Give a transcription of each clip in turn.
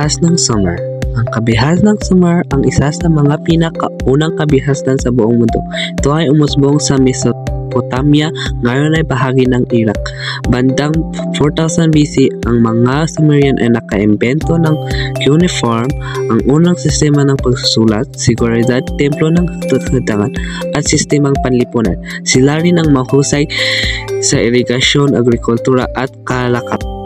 kabihas ng Sumer. Ang kabihas ng Sumer ang isa sa mga pinakaunang kabihasnan sa buong mundo. Ito ay umusbong sa Mesopotamia, ngayon ay bahagi ng Iraq. Bandang 4000 BC, ang mga Sumerian ay nakaimbento ng cuneiform, ang unang sistema ng pagsusulat, seguridad, templo ng katagangan, at sistemang panlipunan. Sila rin ang mahusay sa irigasyon, agrikultura at kalakalan.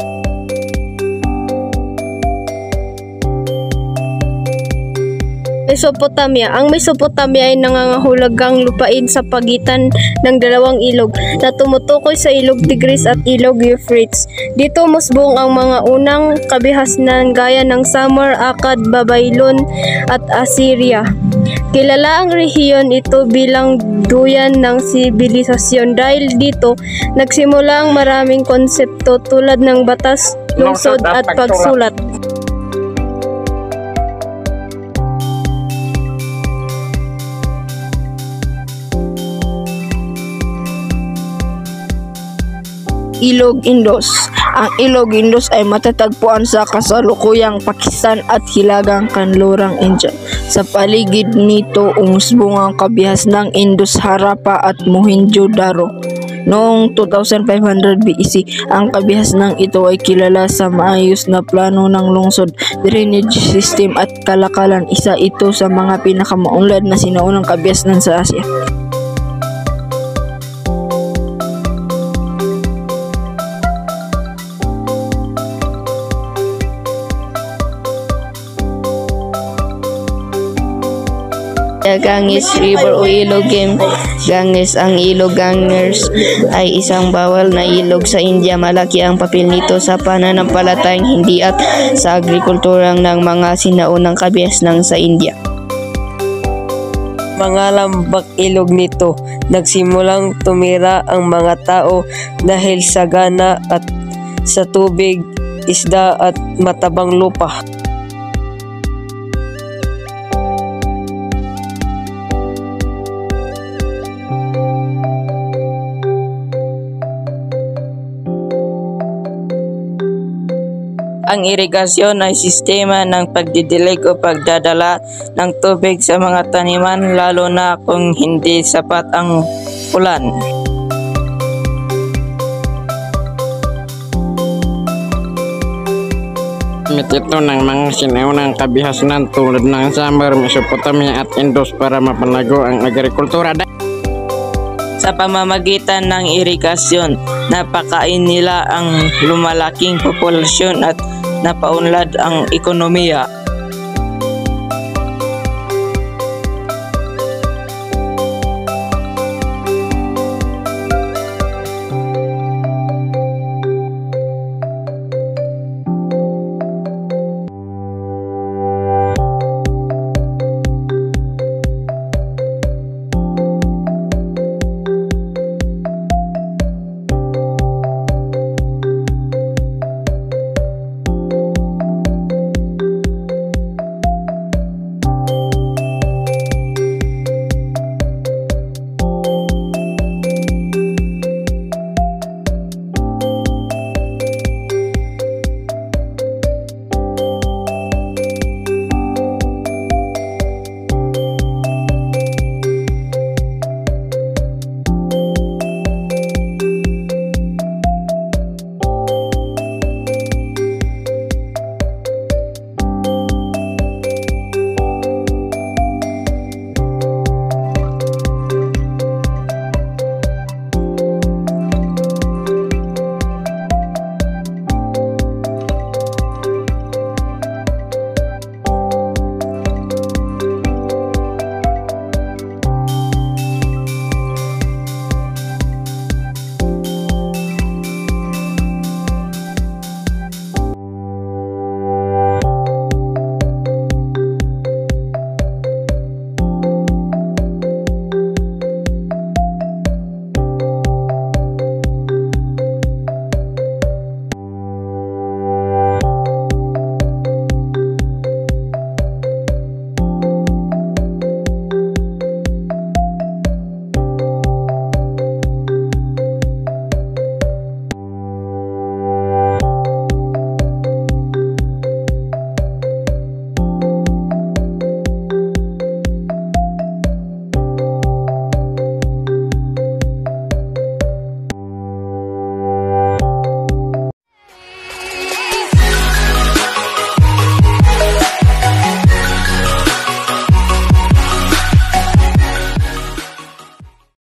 Mesopotamia. Ang Mesopotamia ay nangangahulugang lupain sa pagitan ng dalawang ilog na tumutukoy sa ilog Tigris at ilog Euphrates. Dito musbong ang mga unang kabihasnan gaya ng Sumer, Akkad, Babylon at Assyria. Kilala ang rehiyon ito bilang duyan ng sibilisasyon dahil dito nagsimula ang maraming konsepto tulad ng batas, lungsod at pagsulat. Ilog Indus. Ang Ilog Indus ay matatagpuan sa kasalukuyang Pakistan at hilagang kanlurang India. Sa paligid nito umusbong ang kabihas ng Indus, Harappa at Mohenjo-daro. Noong 2500 BC, ang kabihas ng ito ay kilala sa maayos na plano ng lungsod, drainage system at kalakalan. Isa ito sa mga pinakamaunlad na sinaunang kabihasnan sa Asya. Ganges River o Ilog Ganges. Ang ilog Ganges ay isang bawal na ilog sa India. Malaki ang papel nito sa pananampalatayang Hindi at sa agrikulturang ng mga sinaunang kabihasnan sa India. Mga lambak ilog nito, nagsimulang tumira ang mga tao dahil sa gana at sa tubig, isda at matabang lupa. Ang irigasyon ay sistema ng pagdidilig o pagdadala ng tubig sa mga taniman lalo na kung hindi sapat ang ulan. Gamit ito ng mga sinaunang kabihasnan tulad ng Sumer, Mesopotamia at Indus para mapalago ang agrikultura. Sa pamamagitan ng irigasyon, napakain nila ang lumalaking populasyon at napaunlad ang ekonomiya.